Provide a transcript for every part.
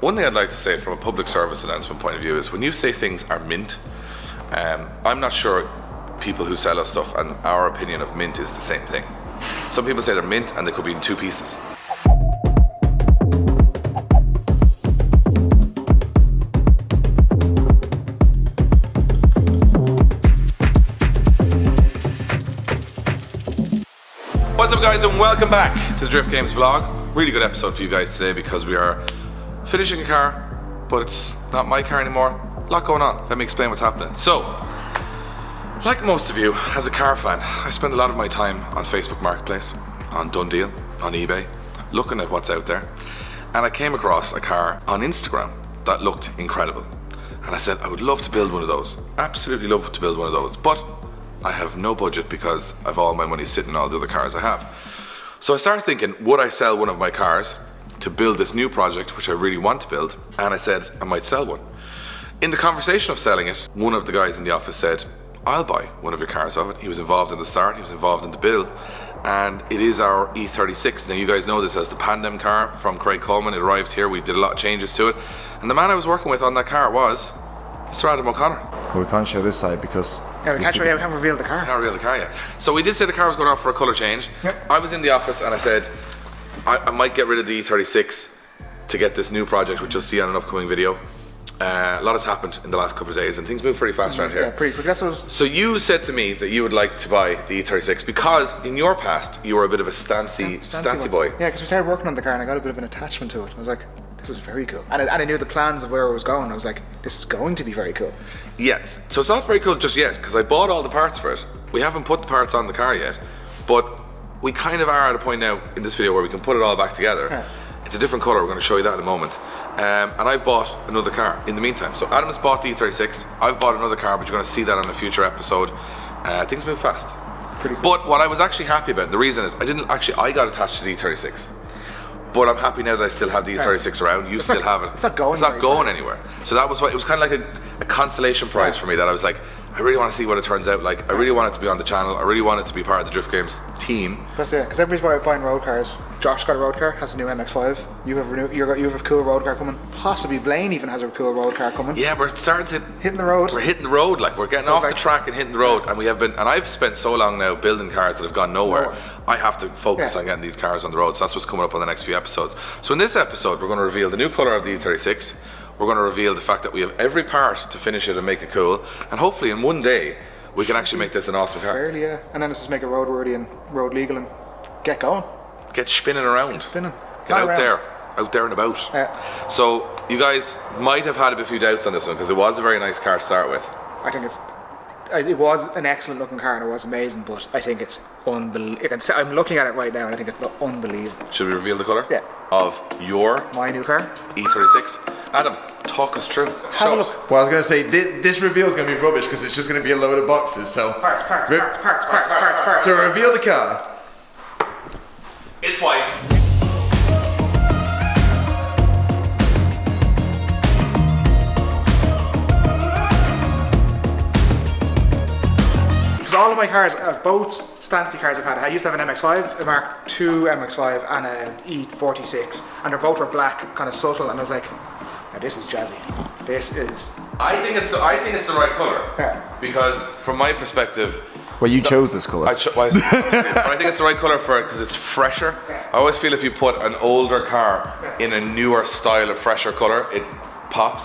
One thing I'd like to say from a public service announcement point of view is when you say things are mint, I'm not sure people who sell us stuff and our opinion of mint is the same thing. Some people say they're mint and they could be in two pieces. What's up guys, and welcome back to the Drift Games vlog. Really good episode for you guys today because we are finishing a car, but it's not my car anymore. A lot going on. Let me explain what's happening. So, like most of you, as a car fan, I spend a lot of my time on Facebook Marketplace, on Done Deal, on eBay, looking at what's out there. And I came across a car on Instagram that looked incredible. And I said, I would love to build one of those. Absolutely love to build one of those. But I have no budget because I've all my money sitting in all the other cars I have. So I started thinking, would I sell one of my cars to build this new project, which I really want to build? And I said, I might sell one. In the conversation of selling it, one of the guys in the office said, I'll buy one of your cars of it. He was involved in the start, he was involved in the build, and it is our e36. Now you guys know this as the Pandem car from Craig Coleman. It arrived here, we did a lot of changes to it. And the man I was working with on that car was Mr. Adam O'Connor. Well, we can't show this side because... Yeah, we can't reveal the car. Can't reveal the car yet. So we did say the car was going off for a colour change. Yep. I was in the office and I said, I might get rid of the e36 to get this new project, which you'll see on an upcoming video. A lot has happened in the last couple of days and things move pretty fast around here. Yeah, pretty quick. That's what was... So you said to me that you would like to buy the e36 because in your past you were a bit of a stancy boy. Yeah, because we started working on the car and I got a bit of an attachment to it. I was like, this is very cool. And I knew the plans of where it was going. I was like, this is going to be very cool. Yeah, so it's not very cool just yet because I bought all the parts for it. We haven't put the parts on the car yet, but we kind of are at a point now in this video where we can put it all back together. Yeah. It's a different colour, we're going to show you that in a moment. And I've bought another car in the meantime. So Adam's bought the e36, I've bought another car, but you're going to see that on a future episode. Things move fast. Pretty cool. But what I was actually happy about, the reason is, I got attached to the e36. But I'm happy now that I still have the e36 around. You still have it. It's not going It's not going anywhere. So that was what, it was kind of like a consolation prize for me that I was like, I really want to see what it turns out like. I really want it to be on the channel. I really want it to be part of the Drift Games team. That's it, because everybody's buying road cars. Josh got a road car, has a new MX-5. You have a cool road car coming. Possibly Blaine even has a cool road car coming. Yeah, we're starting to... Hitting the road. We're hitting the road, like we're getting off the track and hitting the road. And we have been, and I've spent so long now building cars that have gone nowhere. I have to focus on getting these cars on the road. So that's what's coming up on the next few episodes. So in this episode, we're going to reveal the new colour of the e36. We're going to reveal the fact that we have every part to finish it and make it cool. And hopefully in one day, we can actually make this an awesome car. Fairly, yeah. And then let's just make it roadworthy and road legal and get going. Get spinning around. Get spinning. Get out there and about. Yeah. So you guys might have had a few doubts on this one because it was a very nice car to start with. I think it was an excellent looking car and it was amazing, but I think it's unbelievable. I'm looking at it right now and I think it's unbelievable. Should we reveal the colour? Yeah. Of my new car? E36. Adam, talk us through. Have a look. Well, I was going to say, this reveal is going to be rubbish because it's just going to be a load of boxes, so... Parts. So reveal the car. It's white. All of my cars, both Stancy cars I've had, I used to have an MX-5, a Mark II MX-5 and an E46, and they both were black, kind of subtle, and I was like, now this is jazzy. This is... I think it's the right colour, because from my perspective... Well, you chose this colour. But I think it's the right colour for it because it's fresher. I always feel if you put an older car in a newer style of fresher colour, it pops.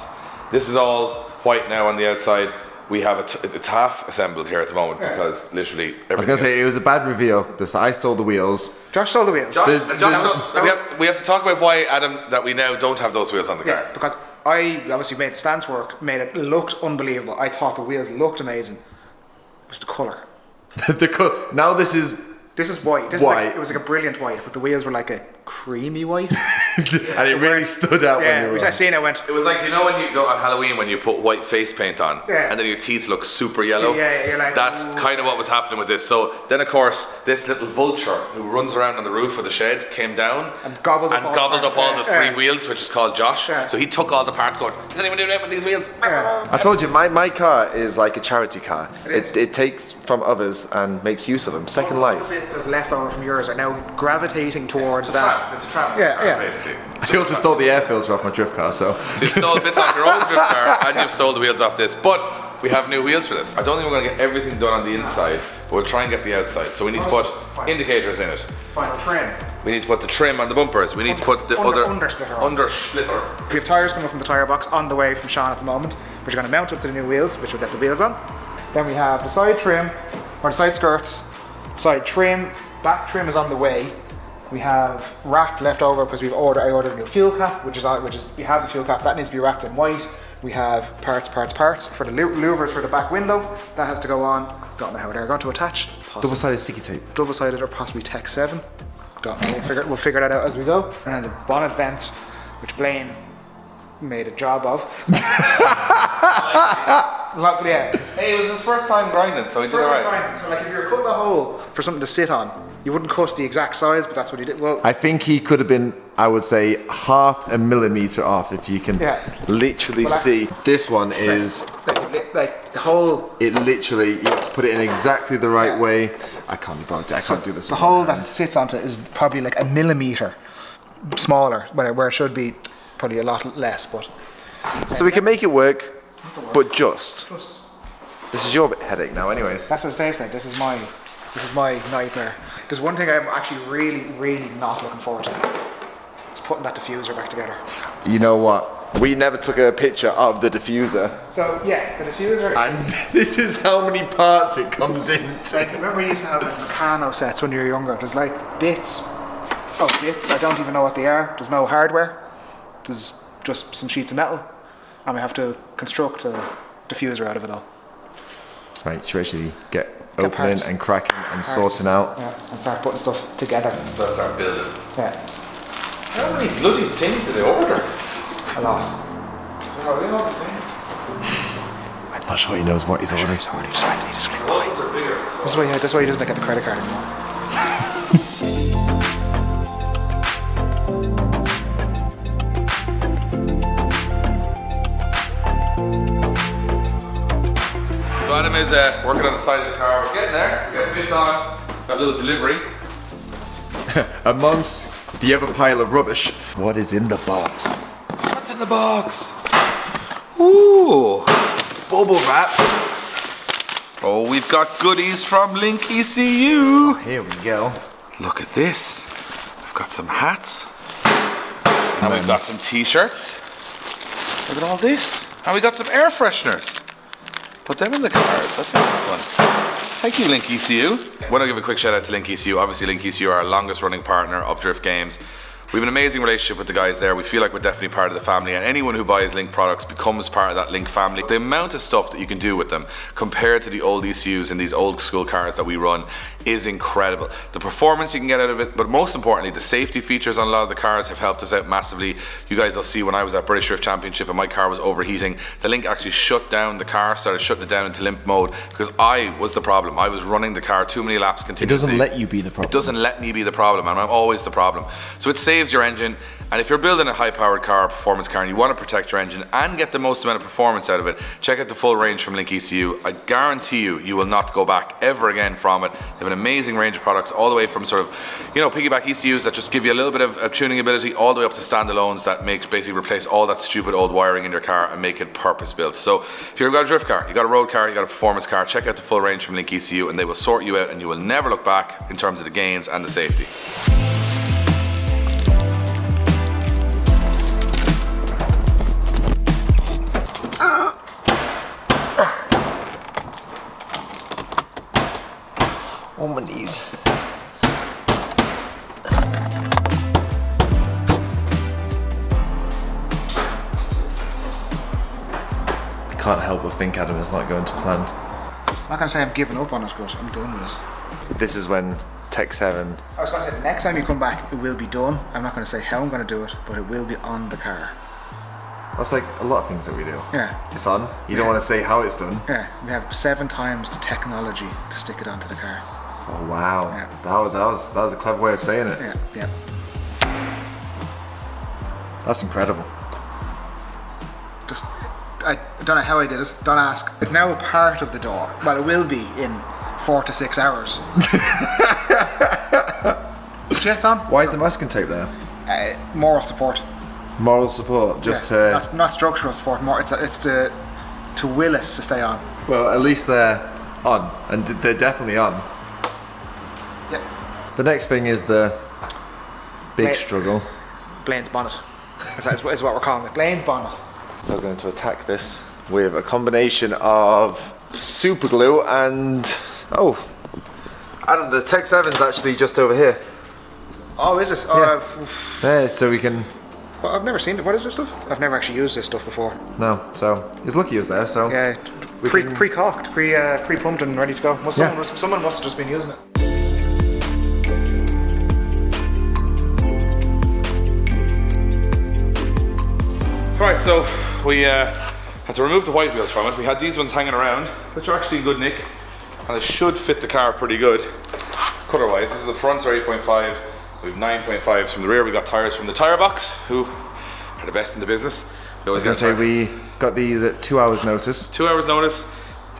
This is all white now on the outside. We have it's half assembled here at the moment because literally everything. I was going to say, it was a bad reveal. I stole the wheels. Josh stole the wheels. We have to talk about why, Adam, that we now don't have those wheels on the car. Because I obviously made the stance work, made it looked unbelievable. I thought the wheels looked amazing. It was the colour. Now this is white. It was like a brilliant white, but the wheels were like a creamy white. And it really stood out when you were which I seen, I went... It was like, you know when you go on Halloween when you put white face paint on and then your teeth look super yellow? Yeah, you're like... That's kind of what was happening with this. So then of course, this little vulture who runs around on the roof of the shed came down and gobbled up all the free wheels, which is called Josh. So he took all the parts going, does anyone do that with these wheels? I told you, my car is like a charity car. It takes from others and makes use of them. Second life. All the bits of leftover from yours are now gravitating towards that. trap. It's a trap. Yeah, car, yeah. Basically. I also stole the air filter off my drift car, so. So you've stole bits off your old drift car and you've stole the wheels off this. But we have new wheels for this. I don't think we're going to get everything done on the inside, but we'll try and get the outside. So we need to put indicators in it. Final trim. We need to put the trim on the bumpers. We need to put the other undersplitter on. undersplitter. We have tyres coming from the tyre box on the way from Sean at the moment, which are going to mount up to the new wheels, which will get the wheels on. Then we have the side trim, or the side skirts, side trim, back trim is on the way. We have wrap left over because I ordered a new fuel cap, which is we have the fuel cap that needs to be wrapped in white. We have parts for the louvers for the back window. That has to go on. Don't know how they're going to attach. Double-sided sticky tape. Double-sided or possibly Tech 7. Don't know. We'll figure that out as we go. And then the bonnet vents, which Blaine made a job of. Yeah. Hey, it was his first time grinding, so he did alright. So like if you were cutting a hole for something to sit on, you wouldn't cut the exact size, but that's what he did. Well, I think he could have been, I would say, 0.5 millimeter off if you can literally see. This one is, like the hole. it literally, you have to put it in exactly the right way. I can't be bothered, I can't do this. The hole that sits onto it is probably like 1 millimeter smaller, where it should be probably a lot less. But so we can make it work, but just. This is your headache now, anyways. That's what Dave said. This is my nightmare. There's one thing I'm actually really not looking forward to. It's putting that diffuser back together. You know what? We never took a picture of the diffuser. So yeah, the diffuser. And this is how many parts it comes into. Like, remember you used to have like Meccano sets when you were younger. There's like bits. I don't even know what they are. There's no hardware. There's just some sheets of metal, and we have to construct a diffuser out of it all. Right, should we actually get opening parts. and cracking and sorting out? Yeah, and start putting stuff together. Let's start building. Yeah, How many bloody things did they order? a lot. Are they not the same? I'm not sure he knows what he's ordering. So he just click All those are bigger. That's why he doesn't get the credit card anymore. So Adam is working on the side of the car. We're getting there. We're getting bits on. Got a little delivery. Amongst the other pile of rubbish, what is in the box? What's in the box? Ooh, Bubble wrap. oh, we've got goodies from Link ECU. Here we go. Look at this. We've got some hats. And we've got some t-shirts. Look at all this. And we got some air fresheners. Put them in the cars. That's a nice one. Thank you, Link ECU. I want to give a quick shout out to Link ECU. Obviously, Link ECU are our longest running partner of Drift Games. We have an amazing relationship with the guys there. We feel like we're definitely part of the family, and anyone who buys Link products becomes part of that Link family. The amount of stuff that you can do with them compared to the old ECUs and these old school cars that we run is incredible. The performance you can get out of it, but most importantly, the safety features on a lot of the cars have helped us out massively. You guys will see when I was at British Drift Championship and my car was overheating, the Link actually shut down the car, started shutting it down into limp mode because I was the problem. I was running the car too many laps continuously. It doesn't let you be the problem. It doesn't let me be the problem, and I'm always the problem. So it saves your engine, and if you're building a high-powered car, a performance car, and you want to protect your engine and get the most amount of performance out of it, check out the full range from Link ECU. I guarantee you, you will not go back ever again from it. They have an amazing range of products, all the way from sort of, piggyback ECUs that just give you a little bit of tuning ability, all the way up to standalones that basically replace all that stupid old wiring in your car and make it purpose-built. So if you've got a drift car, you've got a road car, you've got a performance car, check out the full range from Link ECU, and they will sort you out, and you will never look back in terms of the gains and the safety. On my knees. I can't help but think Adam is not going to plan. I'm not gonna say I'm giving up on it, but I'm done with it. This is when Tech 7. I was gonna say the next time you come back, it will be done. I'm not gonna say how I'm gonna do it, but it will be on the car. That's like a lot of things that we do. Yeah. It's on. You don't want to say how it's done. Yeah, we have 7 times the technology to stick it onto the car. Oh wow. Yeah. That was a clever way of saying it. Yeah. That's incredible. I don't know how I did it. Don't ask. It's now a part of the door. Well, it will be in 4 to 6 hours. jets on. Why is the masking tape there? Moral support. Moral support, just to... Not structural support. More, it's to will it to stay on. Well, at least they're on, and they're definitely on. Yeah. The next thing is the big struggle. Blaine's bonnet. Is what we're calling it. Blaine's bonnet. So we're going to attack this with a combination of super glue and Adam, the Tech 7's actually just over here. Oh, is it? Yeah. Yeah, so we can... Well, I've never seen it. What is this stuff? I've never actually used this stuff before. No, so he's lucky he was there, so... Yeah, pre-caulked, pre-pumped and ready to go. Well, someone must have just been using it. Right, so we had to remove the white wheels from it. We had these ones hanging around, which are actually in good nick, and they should fit the car pretty good. Cutter-wise, this is the fronts are 8.5s. We have 9.5s from the rear. We got tires from the tire box, who are the best in the business. I was going to say we got these at 2 hours notice. 2 hours notice.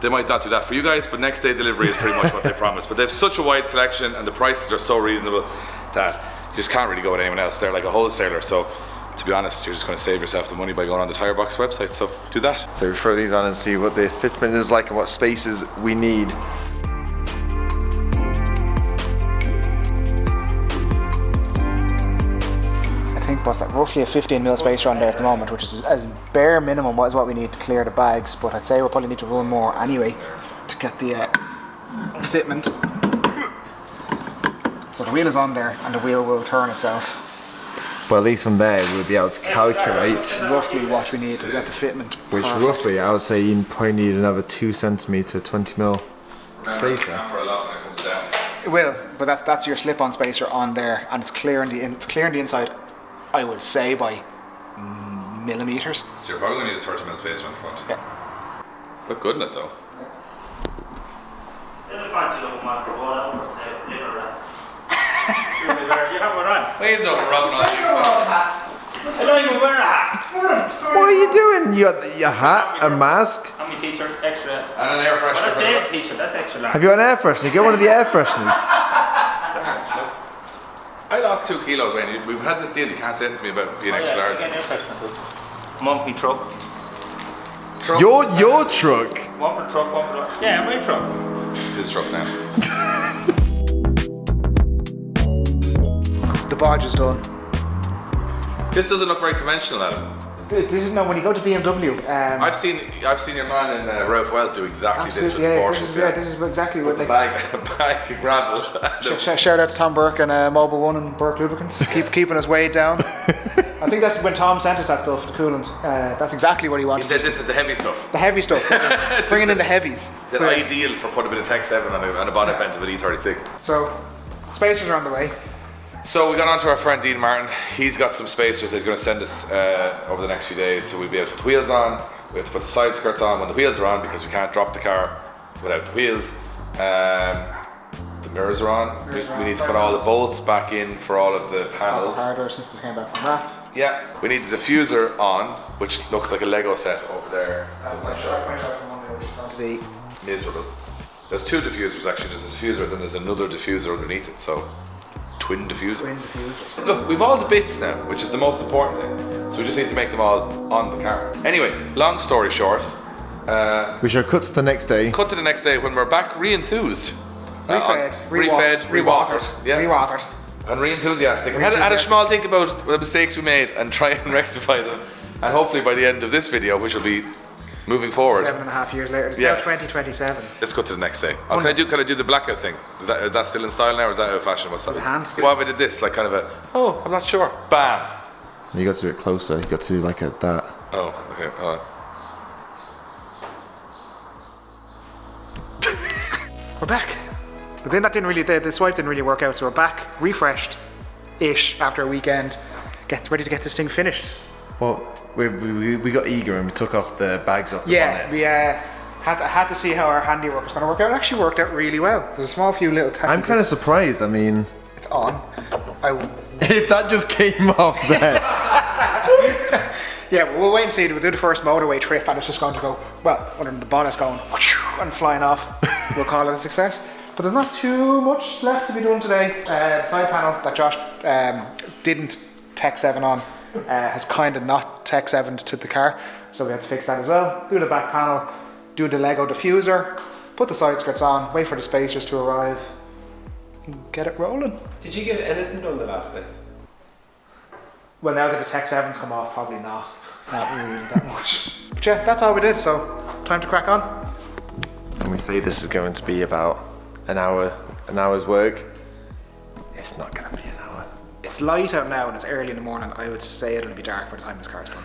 They might not do that for you guys, but next day delivery is pretty much what they promised. But they have such a wide selection and the prices are so reasonable that you just can't really go with anyone else. They're like a wholesaler, so to be honest, you're just going to save yourself the money by going on the tire box website, so do that. So we throw these on and see what the fitment is like and what spaces we need. I think what's that, roughly a 15mm spacer on there at the moment, which is as bare minimum what is what we need to clear the bags, but I'd say we'll probably need to run more anyway to get the fitment. So the wheel is on there and the wheel will turn itself. But at least from there we'll be able to calculate roughly what we need to get the fitment. Which roughly I would say you probably need another 2cm 20mm spacer. It will, but that's your slip-on spacer on there, and it's clearing the inside, I would say, by millimeters. So you're probably going to need a 30mm spacer on the front. Yeah. Look good in it though. There's a fancy little marker board, I would say, liver wrap. You have one on. Wayne's over rubbing on things though. I don't even wear a hat. What are you doing? You got your hat, a mask? I'm a teacher, extra. And an air Well, freshener. that's Dave's teacher, that's extra large. Have you got an air freshener? Get one of the air fresheners. I lost 2 kilos, Wayne. We've had this deal. You can't say anything to me about being extra large. Get an air freshener. I'm on my truck. Your truck? One for truck, one for truck. Yeah, my truck. It's his truck now. The bodge is done. This doesn't look very conventional, Adam. This is now when you go to BMW. I've seen your man in Ralph Wells do exactly this with the Porsches. This is exactly what a bag of gravel. Shout out to Tom Burke and Mobile One and Burke Lubricants, keeping us weighed down. I think that's when Tom sent us that stuff, the coolant. That's exactly what he wanted. He said this is the heavy stuff. The heavy stuff, bringing in the heavies. It's ideal for putting a bit of Tech 7 on a bonnet vent of an e36. So, spacers are on the way. So we got on to our friend Dean Martin. He's got some spacers that he's going to send us over the next few days, so we'll be able to put the wheels on. We have to put the side skirts on when the wheels are on because we can't drop the car without the wheels. The mirrors are on. We need to put all the bolts back in for all of the panels. Hardware since they came back from that. Yeah, we need the diffuser on, which looks like a Lego set over there. That's my shot from Monday, which is going to be miserable. There's 2 diffusers actually. There's a diffuser, then there's another diffuser underneath it. So. Twin diffuser. Look, we've all the bits now, which is the most important thing. So we just need to make them all on the car. Anyway, long story short. We shall cut to the next day. Cut to the next day when we're back re-enthused. Refed, re-watered. Yeah. Re-watered. And re-enthusiastic. We had a small think about the mistakes we made and try and rectify them. And hopefully by the end of this video, which will be moving forward. 7.5 years later. It's now 2027. Let's go to the next day. Oh, can I do the blackout thing? Is that still in style now, or is that out of fashion? What's that? Hand. What if I did this, like kind of a, I'm not sure. Bam. You got to do it closer. You got to do like that. Oh, okay. We're back. But then that didn't really, the swipe didn't really work out, so we're back, refreshed-ish after a weekend, ready to get this thing finished. Well, we got eager and we took off the bags off the bonnet. We had to see how our handiwork was going to work out. It actually worked out really well. There's a small few little techniques. I'm kind of surprised. I mean, it's on. If that just came off there. Yeah, we'll wait and see. We'll do the first motorway trip and it's just going to go, well, under the bonnet going and flying off. We'll call it a success. But there's not too much left to be done today. The side panel that Josh didn't Tech 7 on has kind of not Tech 7'd to the car, so we have to fix that as well. Do the back panel, do the Lego diffuser, put the side skirts on, wait for the spacers to arrive, and get it rolling. Did you get anything done the last day? Well, now that the Tech 7's come off, probably not really that much. But yeah, that's all we did, so time to crack on. And we say this is going to be about an hour's work. It's not going to be an hour. It's light out now and it's early in the morning. I would say it'll be dark by the time this car's done.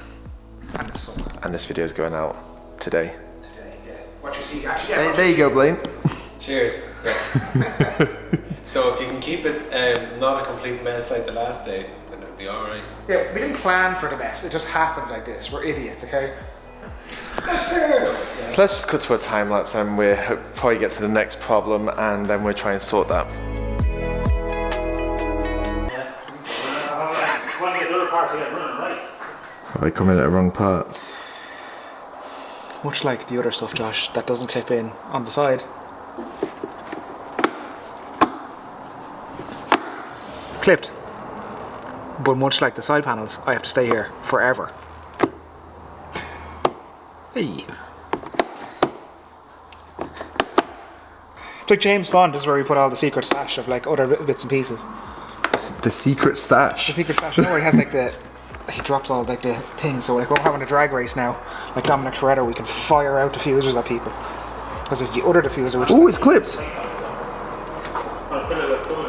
And it's summer. And this video is going out today. Today, yeah. What you see, actually, yeah. There you go, Blaine. Cheers. Yeah. So if you can keep it not a complete mess like the last day, then it'll be alright. Yeah, we didn't plan for the mess. It just happens like this. We're idiots, okay? Fair enough. Yeah. So let's just cut to a time lapse and we'll probably get to the next problem and then we'll try and sort that. Want to get the other part to get running right. Have I come in at the wrong part? Much like the other stuff, Josh, that doesn't clip in on the side. Clipped. But much like the side panels, I have to stay here forever. Hey. It's like James Bond, this is where we put all the secret stash of like other bits and pieces. The secret stash. The secret stash, you know where he has like he drops all like the things, so like we're having a drag race now, like Dominic Toretto, we can fire out diffusers at people. Because there's the other diffuser which Oh, is it's clipped. I'll put it up coming.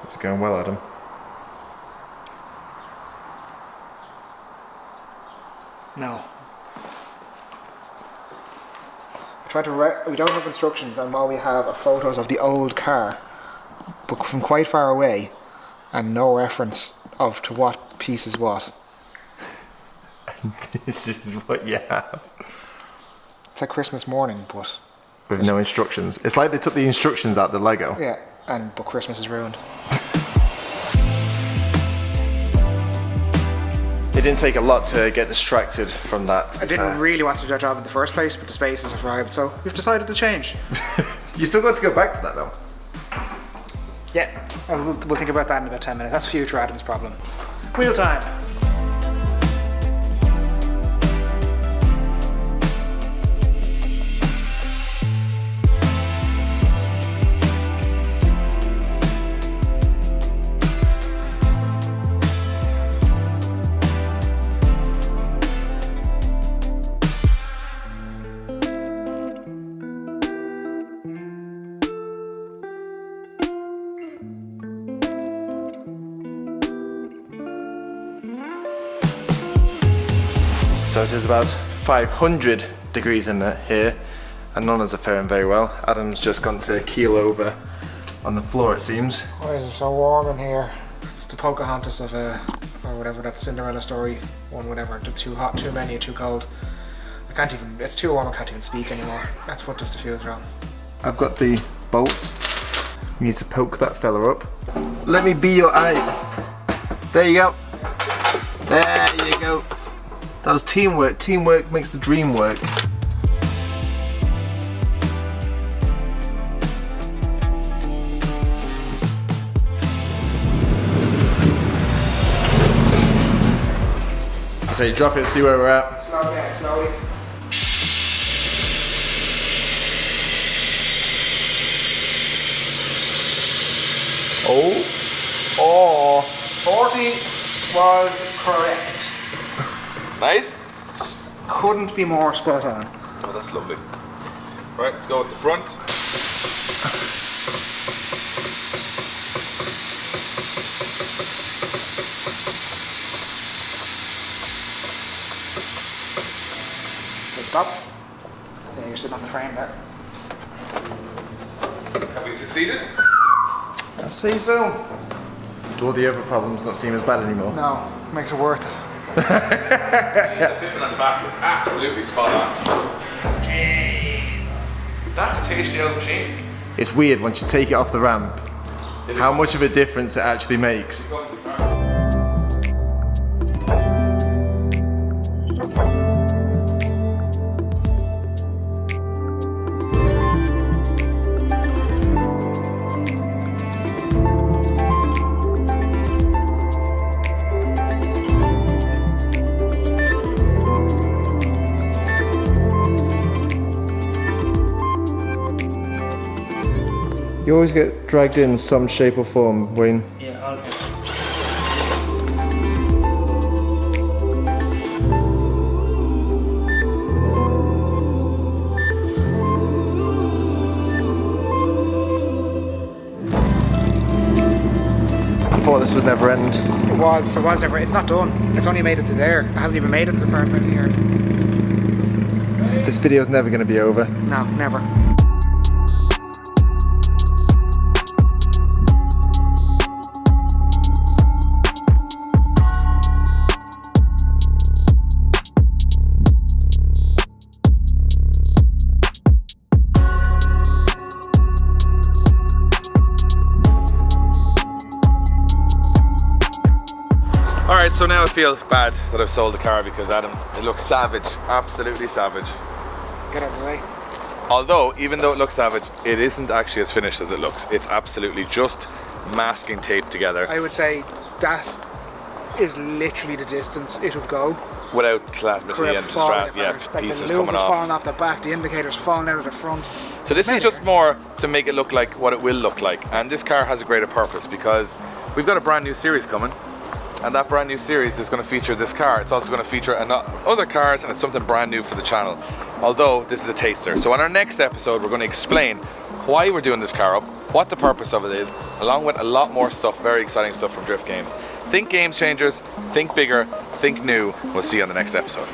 It's going well, Adam. no. I tried to write, we don't have instructions, and all we have are photos of the old car, but from quite far away, and no reference of to what piece is what. This is what you have. It's like Christmas morning, but With no instructions. It's like they took the instructions out of the Lego. yeah, but Christmas is ruined. It didn't take a lot to get distracted from that. I didn't really want to do that job in the first place, but the spaces have arrived, so we've decided to change. You still got to go back to that though. Yeah, we'll think about that in about 10 minutes. That's future Adam's problem. Wheel time. So it is about 500 degrees in here, and none of us are faring very well. Adam's just gone to keel over on the floor, it seems. Why is it so warm in here? It's the Pocahontas of or whatever, that Cinderella story one, whatever. Too hot, too many, too cold. I can't even, it's too warm, I can't even speak anymore. That's what this diffuser on. I've got the bolts. You need to poke that fella up. Let me be your eye. There you go. There you go. That was teamwork. Teamwork makes the dream work. So you drop it, see where we're at. Slowly, yeah, slowly. Oh. 40 was correct. Nice. Couldn't be more spot on. Oh, that's lovely. Right, let's go with the front. So stop. Then you're sitting on the frame there. Have we succeeded? I say so. Do all the other problems not seem as bad anymore? No, makes it worth it. The fitment on the back is absolutely spot on. Jesus. That's a tasty old machine. It's weird once you take it off the ramp, how much of a difference it actually makes. You always get dragged in some shape or form, Wayne. Yeah, I'll do. I thought this would never end. It was never. It's not done. It's only made it to there. It hasn't even made it to the far side of the yard. This video's never going to be over. No, never. Alright, so now I feel bad that I've sold the car because Adam, it looks savage, absolutely savage. Get out of the way. Although, even though it looks savage, it isn't actually as finished as it looks. It's absolutely just masking tape together I would say that is literally the distance it would go. without calamity and Falling distress. Yeah, apart. Like pieces the lube coming is off. falling off the back, the indicators falling out of the front. So this is Maybe. just more to make it look like what it will look like. And this car has a greater purpose because we've got a brand new series coming. And that brand new series is going to feature this car. It's also going to feature other cars, and it's something brand new for the channel. Although this is a taster. So on our next episode, we're going to explain why we're doing this car up, what the purpose of it is, along with a lot more stuff, very exciting stuff from Drift Games. Think Games Changers, think bigger, think new. We'll see you on the next episode.